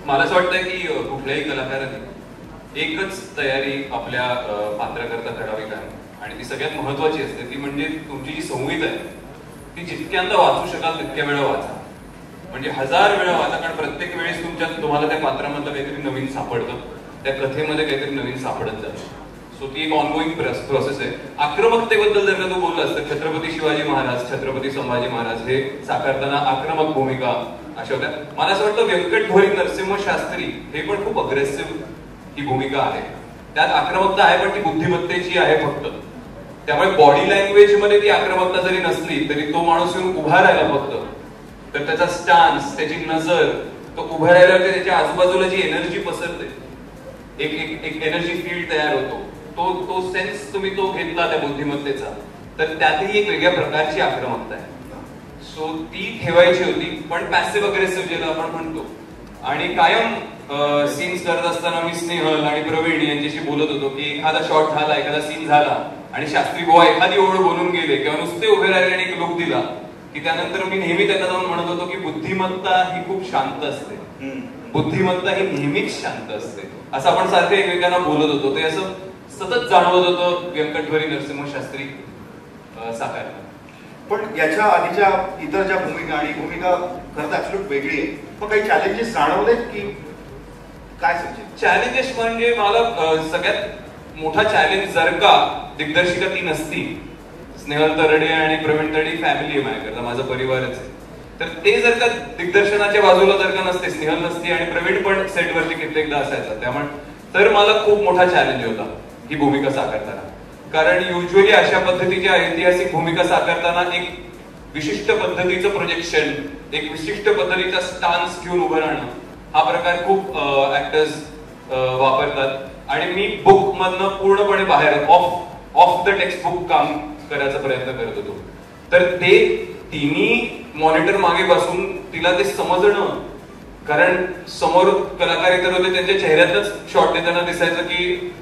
मला असं वाटतं की कुठल्याही कलाकाराने एकच तयारी आपल्या पात्राकरता करावी काय, आणि ती सगळ्यात महत्वाची असते ती म्हणजे तुमची जी संगीत आहे ती जितक्यांदा वाचू शकाल तितक्या वेळा वाचा, म्हणजे 1000 वेळा वाचा, कारण प्रत्येक वेळेस तुम्हाला त्या पात्रामधलं काहीतरी नवीन सापडतं, त्या कथेमध्ये काहीतरी नवीन सापडत जातं. सो ती एक ऑनगोईंग प्रोसेस आहे. आक्रमकतेबद्दल जर का तू बोललास तर छत्रपती शिवाजी महाराज, छत्रपती संभाजी महाराज हे साकारताना आक्रमक भूमिका अशा होत्या. मला असं वाटतं व्यंकट भोई नरसिंह शास्त्री हे पण खूप अग्रेसिव्ह ही भूमिका आहे. त्यात आक्रमकता आहे पण ती बुद्धिमत्तेची आहे फक्त. त्यामुळे बॉडी लँग्वेज मध्ये ती आक्रमकता जरी नसली तरी तो माणूस येऊन उभा राहिला फक्त, तर त्याचा स्टान्स, त्याची नजर, तो उभा राहिल्यावर त्याच्या आजूबाजूला जी एनर्जी पसरते, एक एनर्जी फील्ड तयार होतो, तो सेन्स तुम्ही तो घेतला त्या बुद्धिमत्तेचा, तर त्यातही एक वेगळ्या प्रकारची आक्रमकता आहे. सो ती ठेवायची होती, पण पॅसिव्ह अग्रेसिव्ह ज्याला आपण म्हणतो. आणि कायम सीन्स करत असताना मी स्नेहल आणि प्रवीण यांच्याशी बोलत होतो की एखादा शॉट झाला, एखादा सीन झाला आणि शास्त्री बुवा एखादी ओळ बोलून गेले किंवा नुसते उभे राहिले आणि एक लुक दिला की त्यानंतर मी नेहमी त्यांना जाऊन म्हणत होतो की बुद्धिमत्ता ही खूप शांत असते, बुद्धिमत्ता ही नेहमीच शांत असते, असं आपण सारखं एकमेकांना बोलत होतो. ते असं सतत जाणवत होतं व्यंकट भोई नरसिंह शास्त्री साकार. पण याच्या आधीच्या इतर ज्या भूमिका आणि भूमिका खरं तर ऍब्सोल्यूट वेगळी आहे, मग काही चॅलेंजेस जाणवलेत की काय? चॅलेंजेस म्हणजे मला सगळ्यात मोठा चॅलेंज जर का दिग्दर्शिका ती नसती, स्नेहल तरडे आणि प्रवीण तरडे फॅमिली आहे माझ्याकरता, माझा परिवारच आहे, तर ते जर का दिग्दर्शनाच्या बाजूला जर का नसते, स्नेहल नसती आणि प्रवीण पण सेटवरती कित्येकदा असायचा, त्यामुळे तर मला खूप मोठा चॅलेंज होता ही भूमिका साकारताना. कारण युजली अशा पद्धतीच्या ऐतिहासिक भूमिका साकारताना एक विशिष्ट पद्धतीचं प्रोजेक्शन, एक विशिष्ट पद्धतीचा स्टान्स घेऊन उभं राहणं हा प्रकार खूप ऍक्टर्स वापरतात. आणि मी बुक मधनं पूर्णपणे बाहेर ऑफ द टेक्स्ट बुक काम करायचा प्रयत्न करत होतो. तर ते तिन्ही मॉनिटर मागे बसून तिला ते समजणं, कारण समोर कलाकार इतर होते, त्यांच्या चेहऱ्यातच शॉट देताना दिसायचं की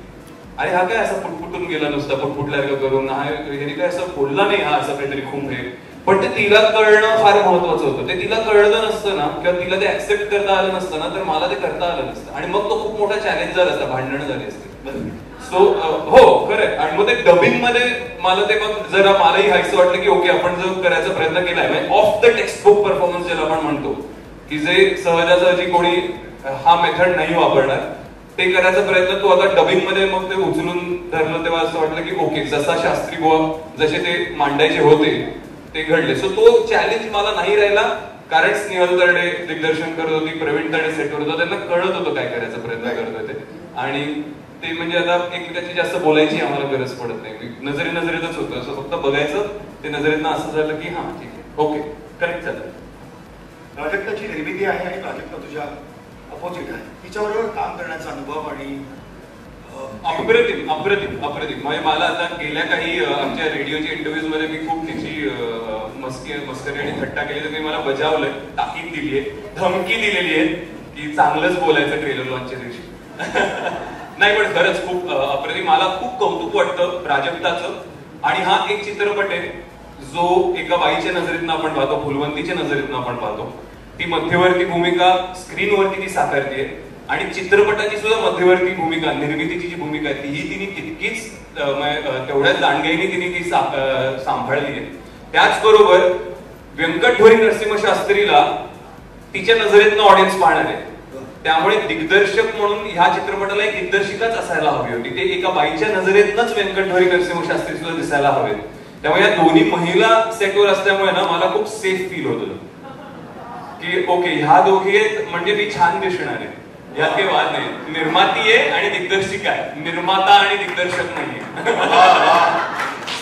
अरे हा काय असं फुटफुटून गेला, नुसता फुटफुटल्यासारखं करून, हे काय असं बोलला नाही हा असं काहीतरी खूप हे. पण ते तिला कळणं फार महत्वाचं होतं. ते तिला कळलं नसतं ना किंवा तिला ते ऍक्सेप्ट करता आलं नसतं ना तर मला ते करता आलं नसतं, आणि मग तो खूप मोठा चॅलेंज झाला असता, भांडणं झाली असते. सो हो खरंय. आणि मग ते डबिंग मध्ये मला ते मग जरा मलाही हायचं वाटलं की ओके आपण जो करायचा प्रयत्न केलाय of the text book performance ज्याला आपण म्हणतो, की जे सहजासहजी कोणी हा मेथड नाही वापरणार ते करायचा प्रयत्न तो आता डबिंग मध्ये मग ते उचलून धरलं, तेव्हा असं वाटलं की ओके जसा शास्त्री बुवा जसे ते मांडायचे होते ते घडले. सो तो चॅलेंज मला नाही राहिला, कारण स्नेहल तरडे दिग्दर्शन करत होती, प्रवीण तरडे सेटवर होता, त्यांना कळत होतं काय करायचा प्रयत्न करत होते. आणि ते म्हणजे आता एकमेकांची जास्त बोलायची आम्हाला गरज पडत नाही, नजरेतच होतं, असं फक्त बघायचं, ते नजरेतनं असं झालं की हा ठीक आहे ओके करेक्ट झालं. प्राजक्ताची निर्मिती आहे आणि प्राजक्ता तुझ्या अपोजिट आहे, तिच्याबरोबर काम करण्याचा अनुभव आणि अप्रतिम अप्रतिम अप्रतिम. म्हणजे मला आता गेल्या काही आमच्या रेडिओच्या इंटरव्ह्यूज मध्ये मी खूप तिची मस्करी आणि थट्टा केली, तर मी मला बजावलंय, ताकीद दिलीये, धमकी दिलेली आहे की चांगलंच बोलायचं ट्रेलर लॉन्चच्या दिवशी. नाही पण खरंच खूप अप्रतिम. मला खूप कौतुक वाटतं प्राजक्ताचं. आणि हा एक चित्रपट आहे जो एका बाईच्या नजरेतनं आपण पाहतो, फुलवंतीच्या नजरेतनं आपण पाहतो. ती मध्यवर्ती भूमिका स्क्रीनवरती ती साकारतीये आणि चित्रपटाची सुद्धा मध्यवर्ती भूमिका, निर्मितीची जी भूमिका आहे तीही तिने तितकीच तेवढ्याच दांडग्याने तिने ती सांभाळली आहे. त्याचबरोबर व्यंकट भोई नरसिंह शास्त्रीला तिच्या नजरेतनं ऑडियन्स पाहणार आहे. त्यामुळे दिग्दर्शक म्हणून ह्या चित्रपटाला एक दिग्दर्शिकाच असायला हवी होती. ते एका बाईच्या नजरेतनच व्यंकट भोई नरसिंह शास्त्री सुद्धा दिसायला हवेत. त्यामुळे या दोन्ही महिला सेटवर असल्यामुळे ना मला खूप सेफ फील होत की ओके ह्या दोघी आहेत म्हणजे मी छान दिसणार आहे, यात काही वाद नाही. निर्माती आहे आणि दिग्दर्शिका आहे, निर्माता आणि दिग्दर्शक नाहीये.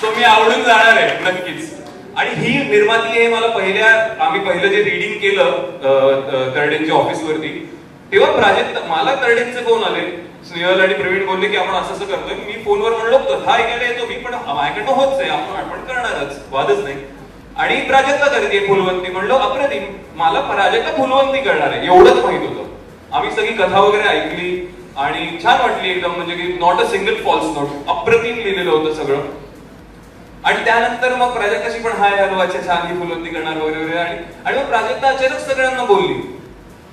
तो मी आवडून जाणार आहे नक्कीच. आणि ही निर्माती आहे. मला आम्ही पहिलं जे रिडिंग केलं तरडेंच्या ऑफिसवरती, तेव्हा प्राजक्त मला तरडेंचे फोन आले, स्नेहल आणि प्रवीण बोलले की आपण असं करतोय. मी फोनवर म्हणलो कथा ऐकायला येतो मी, पण माझ्याकडनं होत आहे, आपण करणारच, वादच नाही. आणि प्राजक्ता करते फुलवंती, म्हणलो अप्रतिम, मला प्राजक्ता फुलवंती करणार आहे एवढंच माहित होतं. आम्ही सगळी कथा वगैरे ऐकली आणि छान वाटली एकदम, म्हणजे की not a single false note, अप्रतिम लिहिलेलं होतं सगळं. आणि त्यानंतर मग प्राजक्ताशी पण हाय हॅलो अच्छा छान ही फुलवंती करणार वगैरे वगैरे. आणि मग प्राजक्ता अचानक सगळ्यांना बोलली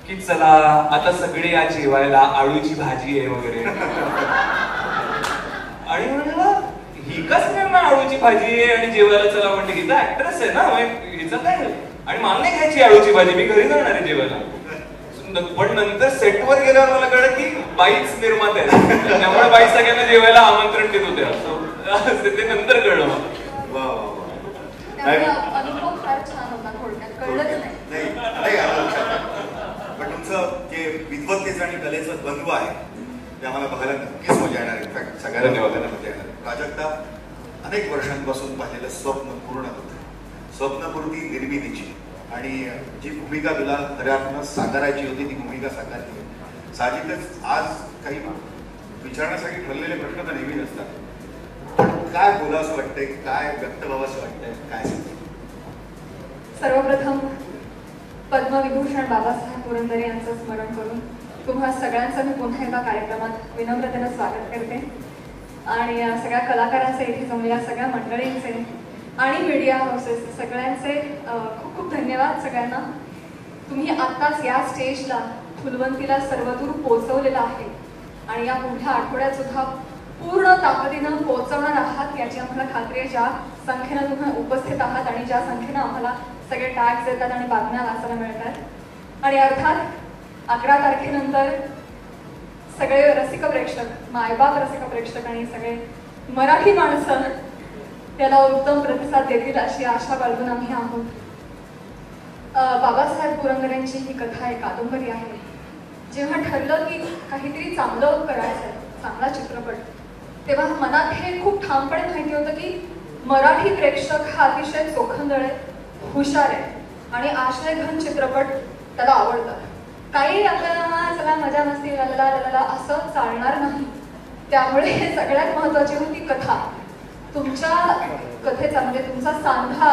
की चला आता सगळे या जेवायला, आळूची भाजी आहे वगैरे. आणि म्हणलं ही का सगळ्यांना आळूची भाजी आहे आणि जेवायला चला म्हणते, हिचा ऍक्ट्रेस आहे ना, हिचं काय. आणि मला नाही खायची आळूची भाजी, मी घरी जाणार आहे जेवायला. पण नंतर सेटवर गेल्यावर मला कळलं की बाईच निर्माते आहेत, त्यामुळे बाई सगळ्यांना जेवायला आमंत्रण देत होते, असं ते नंतर कळलं मला. अनुभव फार छान होता, थोडक्यात कळलंच नाही. पण तुमचं जे विद्वत्तेचं आणि कलेचं द्वंद्व आहे ते आम्हाला बघायला नक्कीच मजा येणार. इनफॅक्ट सगळ्यांना बघायला मजा येणार. प्राजक्ता अनेक वर्षांपासून पाहिलेलं स्वप्न पूर्ण होतं, स्वप्नपूर्ती निर्मितीची, आणि जी भूमिका तुला खऱ्या अर्थानं साकारायची होती ती भूमिका साकारली. साहजिकच आज काही विचारण्यासाठी ठरलेले प्रश्न तर नेहमी नसतात, पण काय बोलावंसं वाटतंय, काय व्यक्त व्हावंसं वाटतंय, काय? सर्वप्रथम पद्मविभूषण बाबासाहेब पुरंदरे यांचं स्मरण करून तुम्हा सगळ्यांचं मी पुन्हा एकदा कार्यक्रमात विनम्रतेनं स्वागत करते. आणि सगळ्या कलाकारांचे, इथे जमलेल्या सगळ्या मंडळींचे आणि मीडिया हाऊसेस सगळ्यांचे खूप खूप धन्यवाद सगळ्यांना. तुम्ही आत्ताच या स्टेजला फुलवंतीला सर्वदूर पोहोचवलेलं आहे आणि या पुढल्या आठवड्यात सुद्धा पूर्ण ताकदीनं पोहोचवणार आहात याची आम्हाला खात्री आहे. ज्या संख्येनं तुम्ही उपस्थित आहात आणि ज्या संख्येनं आम्हाला सगळे टॅग्स येतात आणि बातम्या वाचायला मिळतात. आणि अर्थात 11 तारखेनंतर सगळे रसिक प्रेक्षक, मायबाप रसिक प्रेक्षक आणि सगळे मराठी माणसं त्याला उत्तम प्रतिसाद देतील अशी आशा बाळगून आम्ही आहोत. बाबासाहेब पुरंदरेंची ही कथा आहे, कादंबरी आहे. जेव्हा ठरलं की काहीतरी चांगलं करायचं, चांगला चित्रपट, तेव्हा मनात हे खूप ठामपणे माहिती होतं की मराठी प्रेक्षक हा अतिशय चोखंदळ आहे, हुशार आहे आणि आशयघन चित्रपट त्याला आवडतात. काही आपल्याला चला मजा मस्ती ललला असं चालणार नाही. त्यामुळे सगळ्यात महत्वाची होती कथा. तुमच्या कथेचा म्हणजे तुमचा सांधा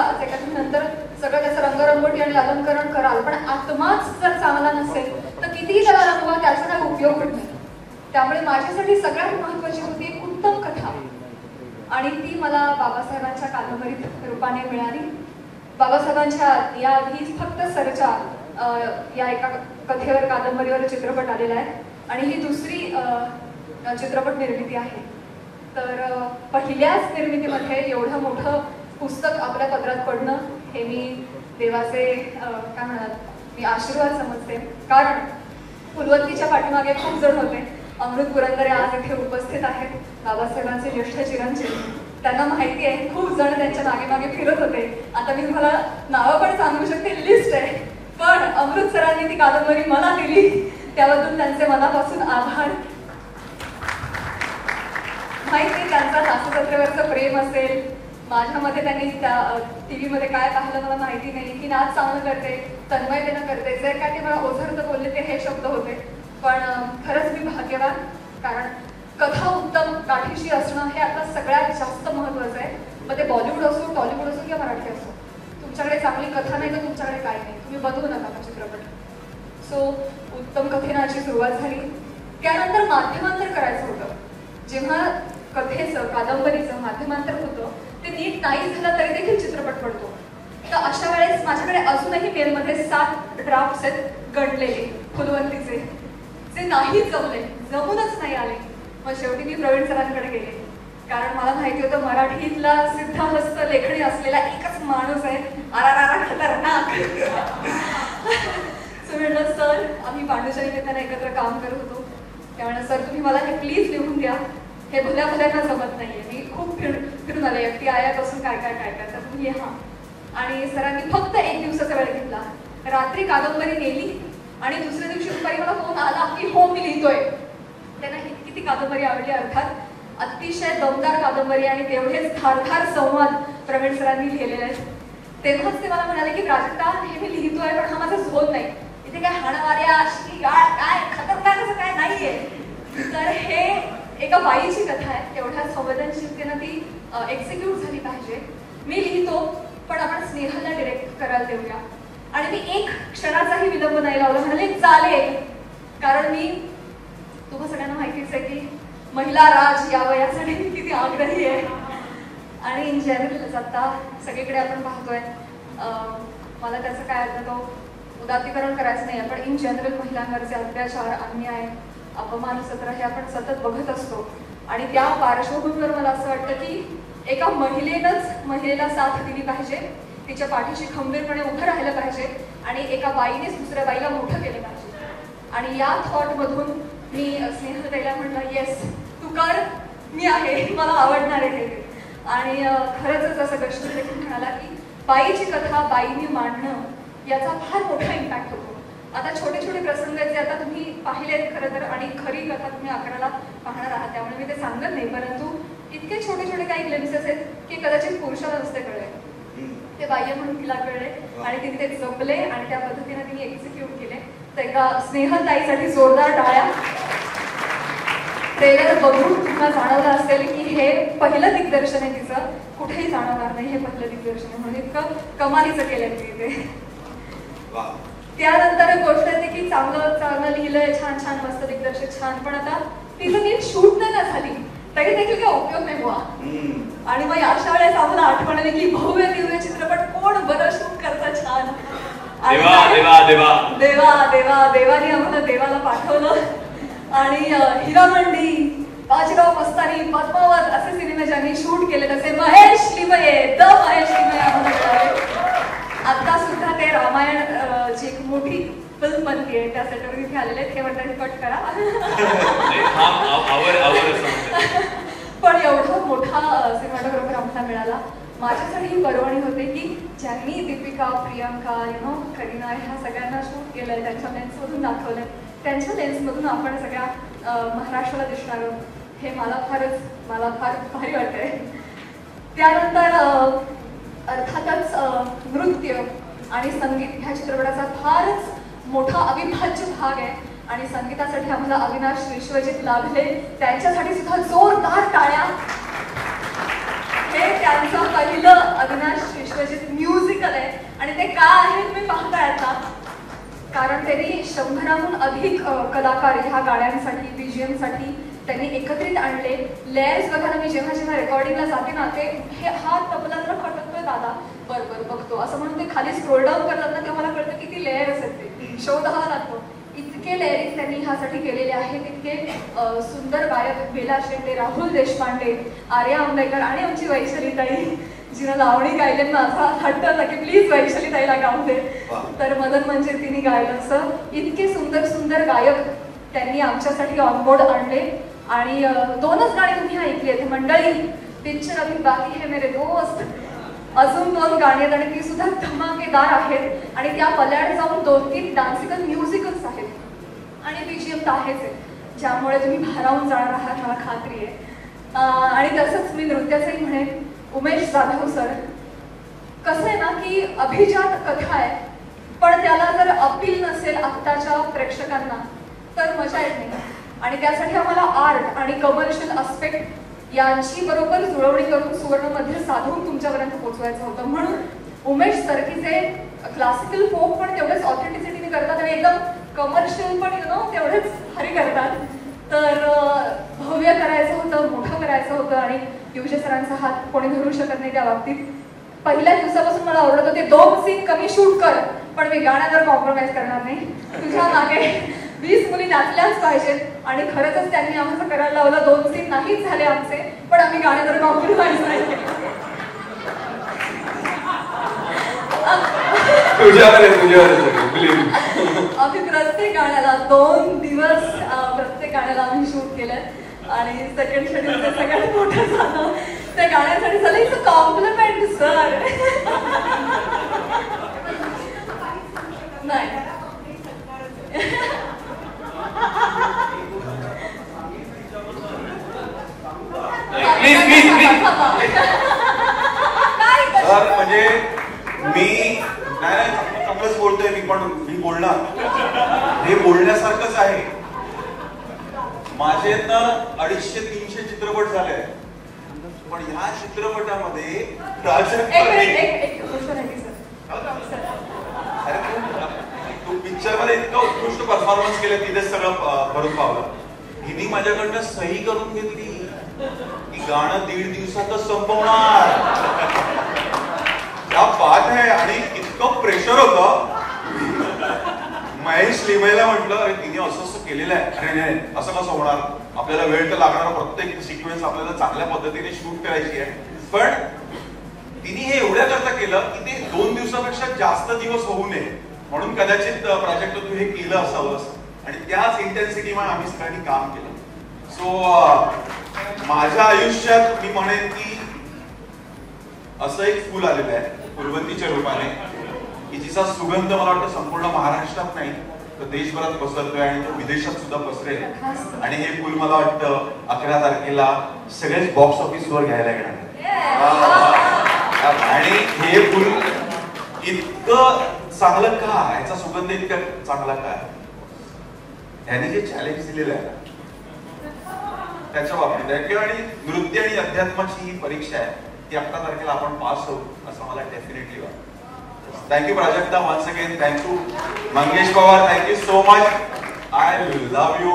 नंतर सगळं त्याचं रंगरंगोटी आणि अलंकरण कराल, पण आत्माच जर चांगला नसेल तर कितीही त्याला रंगवा, त्याचा काही उपयोग होत नाही. त्यामुळे माझ्यासाठी सगळ्यात महत्वाची होती एक उत्तम कथा आणि ती मला बाबासाहेबांच्या कादंबरीत रूपाने मिळाली. बाबासाहेबांच्या याआधीच फक्त सरचा या एका कथेवर, कादंबरीवर चित्रपट आलेला आहे आणि ही दुसरी चित्रपट निर्मिती आहे. तर पहिल्याच निर्मितीमध्ये एवढं मोठं पुस्तक आपल्या पदरात पडणं हे मी देवाचे काय म्हणाल, मी आशीर्वाद समजते. कारण फुलवंतीच्या पाठीमागे खूप जण होते. अमृत पुरंदरे आज इथे उपस्थित आहेत, बाबासाहेबांचे ज्येष्ठ चिरंजीव. त्यांना माहिती आहे, खूप जण त्यांच्या मागे मागे फिरत होते. आता मी तुम्हाला नावं पण सांगू शकते, लिस्ट आहे. पण अमृत सरांनी ती कादंबरी मला दिली, त्याबद्दल त्यांचे मनापासून आभार. माहिती त्यांचा नाचजत्रेवरचं प्रेम असेल, माझ्यामध्ये त्यांनी त्या TV मध्ये काय पाहिलं मला माहिती नाही, की नाच चांगलं करते, तन्मयतेनं करते, जे काय ते मला ओझरत बोलले ते हे शब्द होते. पण खरंच मी भाग्यवान, कारण कथा उत्तम गाठीशी असणं हे आता सगळ्यात जास्त महत्वाचं आहे. मग ते बॉलिवूड असो, टॉलिवूड असो किंवा मराठी असो, तुमच्याकडे चांगली कथा नाही तर तुमच्याकडे काय नाही, तुम्ही बनवू नका का चित्रपट. सो उत्तम कथेनाची सुरुवात झाली. त्यानंतर माध्यमांतर करायचं होतं. जेव्हा कथेचं, कादंबरीचं माध्यमांतर होतं ते नीट नाही झालं तरी देखील चित्रपट पडतो. तर अशा वेळेस माझ्याकडे अजूनही मेलमध्ये 7 ड्राफ्ट्स आहेत गणलेले फुलवंतीचे, जे नाही जमले, जमूनच नाही आले. मग शेवटी मी प्रवीण सरांकडे गेले, कारण मला माहिती होतं मराठीतला सिद्धहस्त लेखणी असलेला एकच माणूस आहे, आरारारा खतरनाक. म्हणलं सर, आम्ही पांडुच्या निमित्ताने एकत्र काम करत होतो, त्यामुळे सर तुम्ही मला हे प्लीज लिहून द्या, हे भल्या भल्यांना जमत नाहीये. मी खूप फिरून आले, एकटी आयापासून काय काय काय काय, तर तुम्ही लिहा. आणि सरांनी फक्त 1 दिवसाचा वेळ घेतला. रात्री कादंबरी नेली आणि दुसऱ्या दिवशी दुपारी मला फोन आला की हो मी लिहितोय. त्यांना इतकी ती कादंबरी आवडली. अर्थात अतिशय दमदार कादंबरी आणि तेवढेच धारधार संवाद प्रवीण सरांनी लिहिलेले आहेत. तेव्हाच ते मला म्हणाले की प्राजक्ता हे मी लिहितोय पण हा माझा झोन नाही, इथे काय हाणामाऱ्या शिगाळ काय खतरनाक असं काय नाहीये. तर हे एका बाईची कथा आहे, तेवढ्या संवेदनशीलतेनं ती एक्झिक्यूट झाली पाहिजे. मी लिहितो पण आपण स्नेहलला डिरेक्ट करायला देऊया. आणि मी एक क्षणाचाही विलंब नाही लावला, म्हणाले चालेल. कारण मी तुम्हा सगळ्यांना माहितीच आहे की महिला राज या वयासाठी मी किती आग्रही आहे. आणि इन जनरल आता सगळीकडे आपण पाहतोय, मला त्याचं काय आता तो उदात्तीकरण करायचं नाही, पण इन जनरल महिलांवरचे अत्याचार, अन्याय, अपमान सत्र हे आपण सतत बघत असतो. आणि त्या पार्श्वभूमीवर मला असं वाटतं की एका महिलेला साथ दिली पाहिजे, तिच्या पाठीशी खंबीरपणे उभं राहिलं पाहिजे आणि एका बाईनेच दुसऱ्या बाईला मोठं केलं पाहिजे. आणि या थॉटमधून मी स्नेहलताईला म्हटलं येस तू कर, मी आहे, मला आवडणार आहे हे. आणि खरंच जसं गश्वर देखील म्हणाला की बाईची कथा बाईने मांडणं याचा फार मोठा इम्पॅक्ट होतो. आता छोटे छोटे प्रसंग आहेत जे आता तुम्ही पाहिलेत खरं तर, आणि खरी कथा तुम्ही 11ला पाहणार आहात त्यामुळे मी ते सांगत नाही, परंतु इतके छोटे छोटे काही ग्लिम्सेस आहेत की कदाचित पुरुषाला नसते कळले, ते बाह्य म्हणून तिला कळले आणि तिने ते जपले आणि त्या पद्धतीने तिने एक्झिक्यूट केले. तर एका स्नेहलताईसाठी जोरदार टाळ्या. ट्रेलर बघून तुम्हाला जाणवलं असेल की हे पहिलं दिग्दर्शन आहे तिचं, कुठेही जाणवणार नाही हे पहिलं दिग्दर्शन आहे, म्हणून इतकं कमालीचं केलं तिने ते. त्यानंतर गोष्ट येते की चांगलं लिहिलंय, छान छान मस्त दिग्दर्शक छान, पण आता तिचं नीट शूट नाही ना झाली तरी देखील काय उपयोग नाही बुवा. आणि मग अशा वेळेस आम्हाला आठवण आली की भव्य दिव्य चित्रपट कोण बरं शूट करतं छान. देवाने आम्हाला देवाला पाठवलं. आणि हिरामंडी, बाजीराव मस्तानी, पद्मावत असे सिनेमे ज्यांनी शूट केले तसे महेश लिमये आम्हाला मिळाले. आता सुद्धा ते रामायण जी एक मोठी फिल्म बनती आहे त्या सेटवर इथे आलेले आहेत, हे म्हणतात कट करा. पण एवढा मोठा सिनेमॅटोग्राफर आम्हाला मिळाला. माझ्यासाठी ही पर्वणी होते की ज्यांनी दीपिका, प्रियंका, करीना ह्या सगळ्यांना शूट केलंय, त्यांच्या लेन्समधून दाखवलंय, त्यांच्या लेन्समधून आपण सगळ्या महाराष्ट्राला दिसणार आहोत, हे मला फार भारी वाटतंय. त्यानंतर अर्थातच नृत्य आणि संगीत ह्या चित्रपटाचा फारच मोठा अविभाज्य भाग आहे. आणि संगीतासाठी आम्हाला अविनाश विश्वजित लाभले, त्यांच्यासाठी सुद्धा जोरदार टाळ्या. हे त्यांचं पहिलं अविनाश विश्वजित म्युझिकल आहे आणि ते का आहे तुम्ही पाहताय आता, कारण त्यांनी 100हून अधिक कलाकार ह्या गाण्यांसाठी, बीजीएम साठी त्यांनी एकत्रित आणले. लेयर्स बघायला मी जेव्हा रेकॉर्डिंगला जाते ना, ते हे हा तबला जरा खटकतोय दादा, बरोबर बघतो असं म्हणून ते खाली स्क्रोल डाऊन करतात ना, तेव्हा मला कळतं किती लेयर्स आहेत, ते शोध हा लागतो. इतके लेयरिंग त्यांनी ह्यासाठी केलेले आहेत. इतके सुंदर गायक बेला शेंडे, राहुल देशपांडे, आर्या आंबेकर आणि आमची वैशालीताई जिनं लावणी गायले ना, असा हट्ट होता की प्लीज वैशालीताईला गाऊ दे, तर मदन मंजिर तिने गायलं. असं इतके सुंदर सुंदर गायक त्यांनी आमच्यासाठी ऑनबोर्ड आणले. आणि 2च गाणी तुम्ही ऐकली आहेत मंडळी, पिक्चर अभी बाकी है मेरे दोस्त, अजून 2 गाणी आहेत आणि ती सुद्धा धमाकेदार आहेत. आणि त्या पल्याड जाऊन 2-3 डान्सिकल म्युझिकल्स आहेत आणि बीजीएम तर आहेच आहे, ज्यामुळे तुम्ही भारावून जाणार आहात मला खात्री आहे. आणि तसंच मी नृत्याचंही म्हणेन, उमेश जाधव सर, कसं आहे ना की अभिजात कथा आहे, पण त्याला जर अपील नसेल आत्ताच्या प्रेक्षकांना तर मजा येत नाही. आणि त्यासाठी आम्हाला आर्ट आणि कमर्शियल अस्पेक्ट यांची बरोबर जुळवणी करून सुवर्णमध्ये साधून तुमच्यापर्यंत पोहोचवायचं होतं. म्हणून उमेश सरकीचे क्लासिकल फोक पण तेवढेच ऑथेंटिसिटीने करतात आणि एकदम कमर्शियल पण तेवढेच भारी करतात. तर भव्य करायचं होतं, मोठं करायचं होतं आणि युजे सरांचा हात कोणी धरू शकत नाही त्या बाबतीत. पहिल्या दिवसापासून मला आवडत होते 2 सीन कमी शूट कर, पण मी गाण्यावर कॉम्प्रोमाइज करणार नाही, तुझ्या मागे 20 मुली नाचल्याच पाहिजेत. आणि खरंच त्यांनी आम्हाला करायला लावलं. 2 सीन नाहीच झाले आमचे, पण आम्ही गाण्यावर कॉम्प्रोमाइज नाही केलं. आम्ही प्रत्येक गाण्याला 2 दिवस प्रत्येक गाण्याला आम्ही शूट केलं आणि सेकंड शेड्यूल ते सगळ्यात मोठं झालं. त्या गाण्यासाठी झालं इट्स अ कॉम्प्लिमेंट सर. नाही म्हणजे मध्ये मी बोलणार, हे बोलण्यासारखंच आहे. माझे तर 250-300 चित्रपट झाले, पण ह्या चित्रपटामध्ये तू पिक्चर मध्ये इतकं उत्कृष्ट परफॉर्मन्स केलं, तिथे सगळं भरून पावलं. हिने माझ्याकडनं सही करून घेतली की गाणं 1.5 दिवसातच संपवणार. क्या बात आहे. आणि इतकं प्रेशर होतं. महेश लिमयला म्हटलं, अरे तिने असं केलेलं आहे, अरे नाही असं कसं होणार, आपल्याला वेळ तर लागणार, प्रत्येक सिक्वेन्स आपल्याला चांगल्या पद्धतीने शूट करायची आहे. पण तिने हे एवढ्या करता केलं की ते 2 दिवसापेक्षा जास्त दिवस होऊ नये म्हणून कदाचित प्रोजेक्ट तू हे केलं असावंस. आणि त्याच इंटेन्सिटीमध्ये आम्ही सगळ्यांनी काम केलं. सो माझ्या आयुष्यात मी म्हणेन की असं एक फुल आलेलं आहे फुलवंतीच्या रूपाने, की जिचा सुगंध मला वाटतं संपूर्ण महाराष्ट्रात नाही तर देशभरात पसरतोय आणि तो विदेशात सुद्धा पसरेल. आणि हे फुल मला वाटतं 11 तारखेला सगळेच बॉक्स ऑफिसवर घ्यायला येणार. आणि हे फुल इतकं चांगलं का, याचा सुगंध इतका चांगला का, याने जे चॅलेंज दिलेलं आहे त्याच्या बाबतीत आहे. आणि नृत्य आणि अध्यात्माची ही परीक्षा आहे ती 11 तारखेला आपण पास होऊ असं मला डेफिनेटली वाटतं. Thank you Prajakta, once again thank you Mangesh Pawar, thank you so much. I love you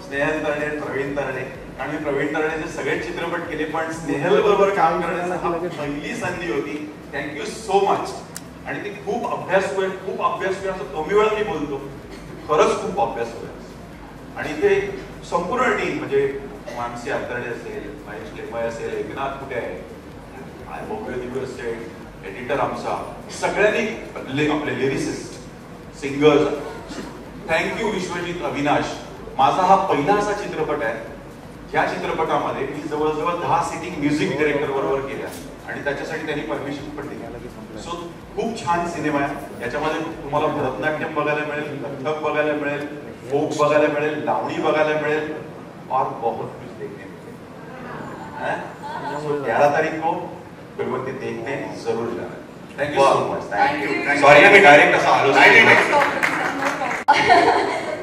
Snehal Tarde, Praveen Tarde. आणि मी प्रवीण तरडेचे सगळे चित्रपट केले, पण स्नेहल बरोबर काम करण्याची पहिली संधी होती. Thank you so much. आणि ती खूप अभ्यासू आहे, खूप अभ्यासू आहे असं कमी वेळा मी बोलतो, खरंच खूप अभ्यासू आहे. आणि ते संपूर्ण टीम म्हणजे मानसी आतर्डे असेल, महेश लेमय असेल, एकनाथ कुठे आहे, एडिटर आमचा, सगळ्यांनी आपले lyricist, singers, thank you Vishwajit, Avinash. माझा हा पहिला असा चित्रपट आहे, ह्या चित्रपटामध्ये मी जवळजवळ 10 सिटिंग म्युझिक डायरेक्टर बरोबर केल्या आणि त्याच्यासाठी त्यांनी परमिशन पण दिली. सो खूप छान सिनेमा आहे. याच्यामध्ये तुम्हाला भरतनाट्यम बघायला मिळेल, कथक बघायला मिळेल, फोक बघायला मिळेल, लावणी बघायला मिळेल और बहुत कुछ देखने मिळेल. 11 तारीख को फिल्म देखने जरूर जाना. Thank you so much. Thank you. Sorry मी डायरेक्ट असं आलो.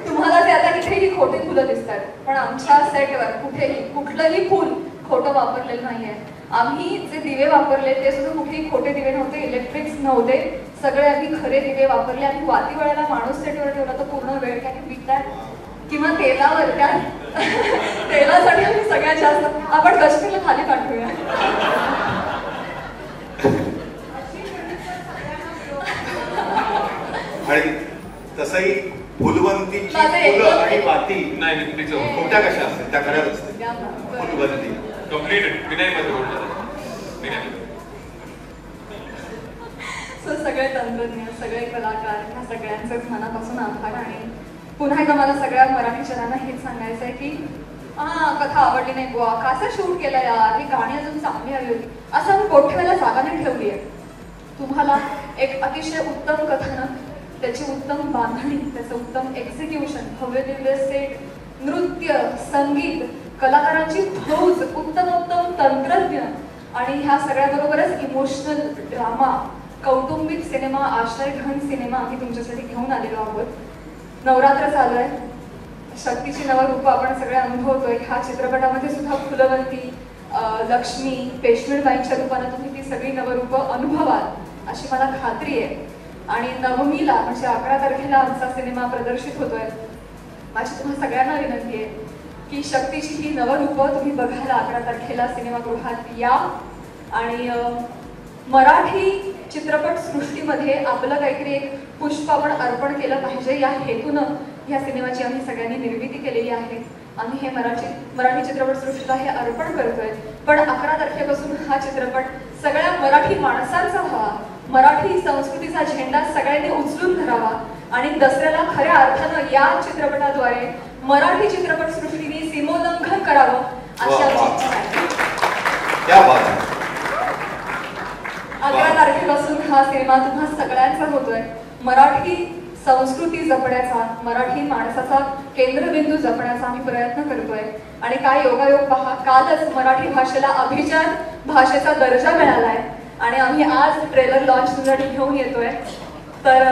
तुम्हाला ते आता इथेही खोटी फुलं दिसतात, पण आमच्या सेटवर कुठेही कुठलंही फुल खोटं वापरलेलं नाहीये. आम्ही जे दिवे वापरले ते सुद्धा कुठेही खोटे दिवे नव्हते, इलेक्ट्रिक्स नव्हते, सगळे आम्ही खरे दिवे वापरले. आणि वाती वेळेला माणूस सेटवर ठेवला तर पूर्ण वेळ काय विकतात किंवा तेलावर त्या तेलासाठी आम्ही सगळ्यात जास्त आपण कश्मीरला खाली पाठवूया. आणि तसंही फुलवंतीची फुलं आणि वाती नाही खोट्या कशा असतात त्या खऱ्याच असतात. फुलवंती कम्प्लीटेड विनयमध्ये बोलणार. सगळे तंत्रज्ञ, सगळे कलाकार, ह्या सगळ्यांचेच मनापासून आभार. आणि पुन्हा एकदा मला सगळ्या मराठी जनांना हेच सांगायचं आहे की कथा आवडली नाही बुवा, कसं शूट केलं यार, ही गाणी अजून चांगली आली होती, असं आम्ही ठेवायला जागा नाही ठेवली आहे. तुम्हाला एक अतिशय उत्तम कथानक, त्याची उत्तम बांधणी, त्याचं उत्तम एक्झिक्युशन, भव्य दिव्य सेट, नृत्य, संगीत, कलाकारांची फौज, उत्तम तंत्रज्ञ आणि ह्या सगळ्याबरोबरच इमोशनल ड्रामा, कौटुंबिक सिनेमा, आश्रयघन सिनेमा आम्ही तुमच्यासाठी घेऊन आलेलो आहोत. नवरात्र चालू आहे, शक्तीची नवरूप आपण सगळे अनुभवतोय. ह्या चित्रपटामध्ये सुद्धा फुलवंती, लक्ष्मी, पेशवेबाईंच्या रूपाने तुम्ही ती सगळी नवरूप अनुभवाल अशी मला खात्री आहे. आणि नवमीला म्हणजे 11 तारखेला आमचा सिनेमा प्रदर्शित होतोय. माझी तुम्हा सगळ्यांना विनंती आहे की शक्तीची ही नवरूपं तुम्ही बघायला 11 तारखेला सिनेमागृहात या. आणि मराठी चित्रपट सृष्टीमध्ये आपलं काहीतरी एक पुष्प आपण अर्पण केलं पाहिजे या हेतूनं ह्या सिनेमाची आम्ही सगळ्यांनी निर्मिती केलेली आहे. आम्ही हे मराठी चित्रपट सृष्टीला हे अर्पण करतोय. पण 11 तारखेपासून हा चित्रपट सगळ्या मराठी माणसांचा व्हावा, मराठी संस्कृतीचा झेंडा सगळ्यांनी उचलून धरावा आणि दसऱ्याला खऱ्या अर्थानं या चित्रपटाद्वारे मराठी चित्रपट सृष्टीने सीमोल्लंघन करावं अशी आमची इच्छा आहे. 11 तारखेपासून हा सिनेमा तुम्हा सगळ्यांचा होतोय. मराठी संस्कृती जपण्याचा, मराठी माणसाचा केंद्रबिंदू जपण्याचा आम्ही प्रयत्न करतोय. आणि काय योगायोग पहा, कालच मराठी भाषेला अभिजात भाषेचा दर्जा मिळालाय आणि आम्ही आज ट्रेलर लॉन्च तुमच्यासाठी घेऊन येतोय. तर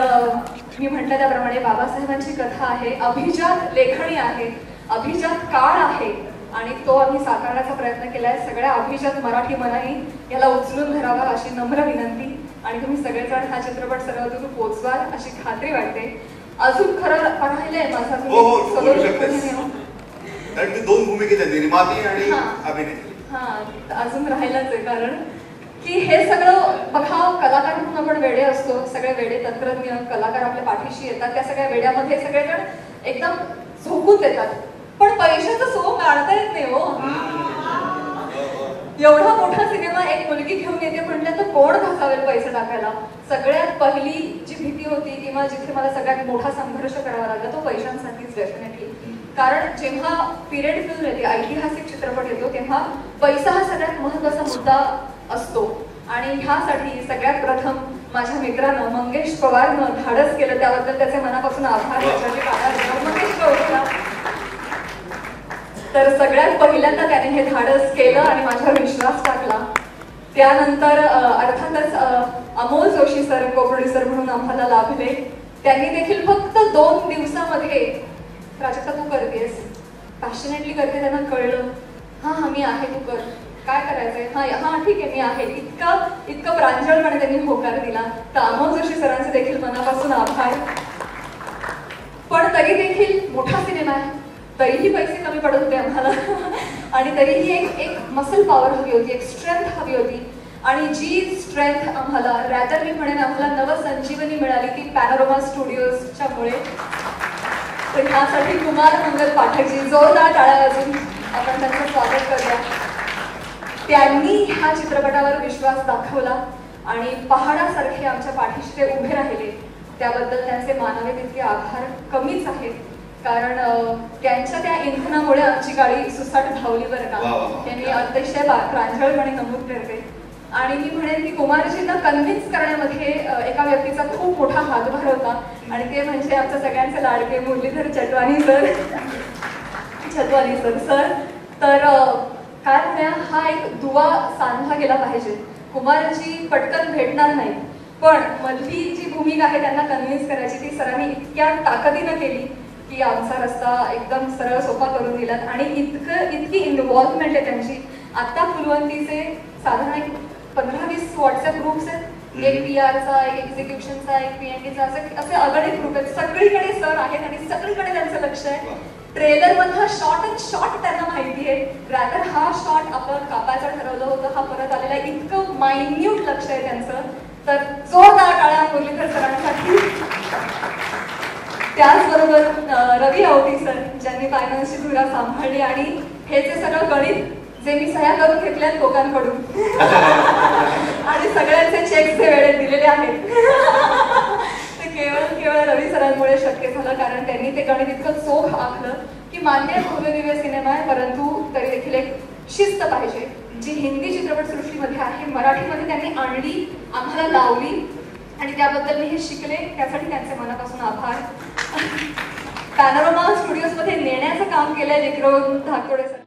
मी म्हटलं त्याप्रमाणे बाबासाहेबांची कथा आहे, अभिजात लेखणी आहे, अभिजात काळ आहे आणि तो आम्ही साकारण्याचा प्रयत्न केलाय. सगळ्या अभिजात मराठी मनाने याला उचलून धरावा अशी नम्र विनंती आणि तुम्ही सगळेजण हा चित्रपट सर्वदूर पोचवाल अशी खात्री वाटते. अजून खरं राहिलंय माझा कारण ते 2 भूमिकेत निर्माती आणि अभिनेत्री. अजून राहिलंच आहे कारण की हे सगळं बघा, कलाकार म्हणून आपण वेडे असतो, सगळे वेडे तंत्रज्ञ कलाकार आपल्या पाठीशी येतात, त्या सगळ्या वेड्यामध्ये सगळेजण एकदम झोकून देतात, पण पैशाचं सोंग काढता येत नाही हो. एवढा मोठा सिनेमा एक मुलगी घेऊन येते म्हटलं तर कोण घासावेल पैसे टाकायला. सगळ्यात पहिली जी भीती होती किंवा जिथे मला सगळ्यात मोठा संघर्ष करावा लागला तो पैशांसाठीच डेफिनेटली. कारण जेव्हा पिरियड फिल्म येते, ऐतिहासिक चित्रपट येतो, तेव्हा पैसा हा सगळ्यात महत्वाचा मुद्दा असतो आणि ह्यासाठी सगळ्यात प्रथम माझ्या मित्रानं मंगेश पवारनं धाडस केलं, त्याबद्दल त्याचे मनापासून आभार. मंगेश पवार तर सगळ्यात पहिल्यांदा त्याने हे धाडस केलं आणि माझ्यावर विश्वास टाकला. त्यानंतर अर्थातच अमोल जोशी सर को प्रोड्युसर म्हणून आम्हाला लाभले. त्यांनी देखील फक्त 2 दिवसामध्ये प्राजक्ता तू करतेस, पॅशनेटली करते, त्यांना कळलं हा मी आहे, तू कर, काय करायचंय, हा ठीक आहे मी आहे, इतकं प्रांजळपणे त्यांनी होकार दिला. तर अमोल जोशी सरांचे देखील मनापासून आभार. पण तरी देखील मोठा सिनेमा आहे, तरीही पैसे कमी पडत होते आम्हाला आणि तरीही एक मसल पॉवर हवी होती, एक स्ट्रेंथ हवी होती आणि जी स्ट्रेंथ आम्हाला रॅदर मी म्हणेन आम्हाला नवसंजीवनी मिळाली ती पॅनोरमा स्टुडिओजच्या मुळे. तर ह्यासाठी कुमार मंगल पाठकजी जोरदार टाळ्या वाजून आपण त्यांचं स्वागत करूया. त्यांनी ह्या चित्रपटावर विश्वास दाखवला आणि पहाडासारखे आमच्या पाठीशी ते उभे राहिले, त्याबद्दल त्यांचे मानावे तितके आभार कमीच आहेत. कारण त्यांच्या त्या इंधनामुळे आमची गाडी सुसाट धावली बरं का. त्यांनी अतिशय प्रांजळपणे नमूद करते आणि मी म्हणेन की कुमारजींना कन्व्हिन्स करण्यामध्ये एका व्यक्तीचा खूप मोठा हातभार होता आणि ते म्हणजे आमच्या सगळ्यांचे लाडके मुरलीधर चटवानी सर. तर काय म्हणूया, हा एक दुवा साधला गेला पाहिजे. कुमारजी पटकन भेटणार नाही, पण मधली जी भूमिका आहे त्यांना कन्व्हिन्स करायची ती सरांनी इतक्या ताकदीनं केली की आमचा रस्ता एकदम सरळ सोपा करून दिलात आणि इतकी इन्व्हॉल्वमेंट आहे त्यांची. आता फुलवंतीचे साधारण 15-20 व्हॉट्सअप ग्रुप्स आहेत, एक PR चा, एक एक्झिक्युशनचा, एक PNDचा, असे अगणित ग्रुप आहेत. सगळीकडे सर आहेत आणि सगळीकडे त्यांचं लक्ष आहे. ट्रेलर मधला शॉट त्यांना माहिती आहे, रॅदर हा शॉट आपण कापायचं ठरवलं होतं, हा परत आलेला आहे, इतकं मायन्यूट लक्ष आहे त्यांचं. तर जोरदार टाळ्या मुरलीधर सरांसाठी. त्याचबरोबर रवी आवटी सर ज्यांनी फायनान्सची धुरा सांभाळली आणि हे जे सगळं गणित जे मी सह्या करून घेतल्यात लोकांकडून आणि सगळ्यांचे चेक्स ते वेळेत दिलेले आहेत ते केवळ रवी सरांमुळे शक्य झालं. कारण त्यांनी ते गणित इतकं चोख आखलं की मान्य भव्यदिव्य सिनेमा आहे, परंतु तरी देखील एक शिस्त पाहिजे जी हिंदी चित्रपटसृष्टीमध्ये आहे, मराठीमध्ये त्यांनी आणली, आम्हाला लावली आणि त्याबद्दल मी हे शिकले, त्यासाठी त्यांचे मनापासून आभार. पॅनोरमा स्टुडिओज मध्ये नेण्याचं काम केलंय विक्रम धाकतोडे सर.